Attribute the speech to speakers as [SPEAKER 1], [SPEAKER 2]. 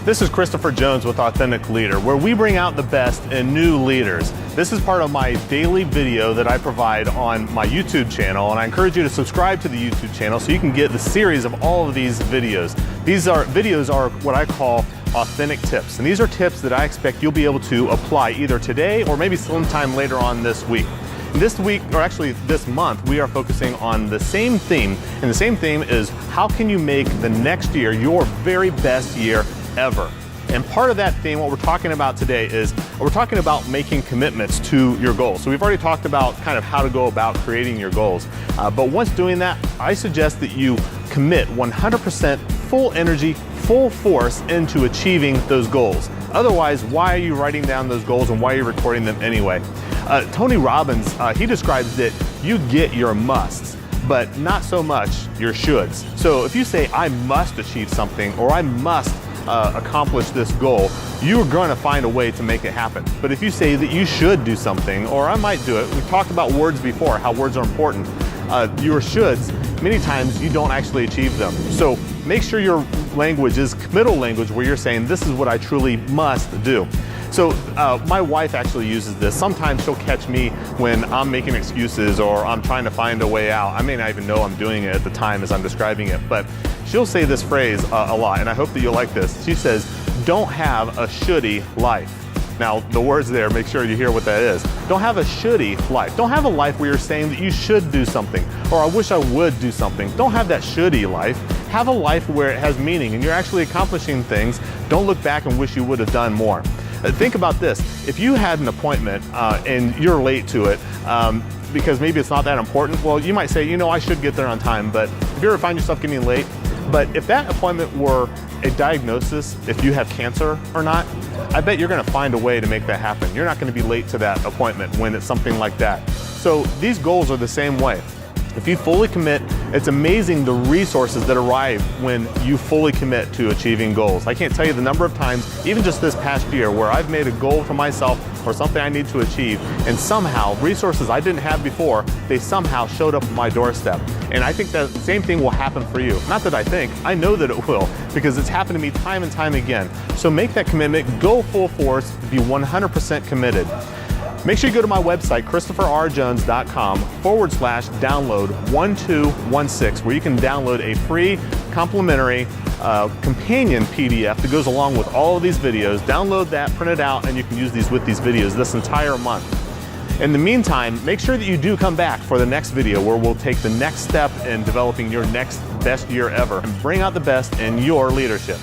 [SPEAKER 1] This is Christopher Jones with Authentic Leader, where we bring out the best in new leaders. This is part of my daily video that I provide on my YouTube channel, and I encourage you to subscribe to the YouTube channel so you can get the series of all of these videos. These videos are what I call authentic tips, and these are tips that I expect you'll be able to apply either today or maybe sometime later on this week. This week, or actually this month, we are focusing on the same theme, and the same theme is how can you make the next year your very best year ever. And part of that theme, what we're talking about today is we're talking about making commitments to your goals. So we've already talked about kind of how to go about creating your goals. But once doing that, I suggest that you commit 100% full energy, full force into achieving those goals. Otherwise, why are you writing down those goals and why are you recording them anyway? Tony Robbins, he describes that you get your musts, but not so much your shoulds. So if you say, I must achieve something, or I must accomplish this goal, you're going to find a way to make it happen. But if you say that you should do something, or I might do it, we've talked about words before, how words are important. Your shoulds, many times you don't actually achieve them. So make sure your language is committal language where you're saying, this is what I truly must do. So my wife actually uses this. Sometimes she'll catch me when I'm making excuses or I'm trying to find a way out. I may not even know I'm doing it at the time as I'm describing it, but she'll say this phrase a lot, and I hope that you'll like this. She says, don't have a shouldy life. Now, the words there, make sure you hear what that is. Don't have a shouldy life. Don't have a life where you're saying that you should do something, or I wish I would do something. Don't have that shouldy life. Have a life where it has meaning and you're actually accomplishing things. Don't look back and wish you would have done more. Think about this. If you had an appointment and you're late to it, because maybe it's not that important, well, you might say, you know, I should get there on time, but if you ever find yourself getting late, but if that appointment were a diagnosis, if you have cancer or not, I bet you're gonna find a way to make that happen. You're not gonna be late to that appointment when it's something like that. So these goals are the same way. If you fully commit, it's amazing the resources that arrive when you fully commit to achieving goals. I can't tell you the number of times, even just this past year, where I've made a goal for myself or something I need to achieve, and somehow resources I didn't have before, they somehow showed up at my doorstep. And I think that the same thing will happen for you. Not that I think, I know that it will, because it's happened to me time and time again. So make that commitment, go full force, be 100% committed. Make sure you go to my website, ChristopherRJones.com/download1216, where you can download a free complimentary companion PDF that goes along with all of these videos. Download that, print it out, and you can use these with these videos this entire month. In the meantime, make sure that you do come back for the next video where we'll take the next step in developing your next best year ever and bring out the best in your leadership.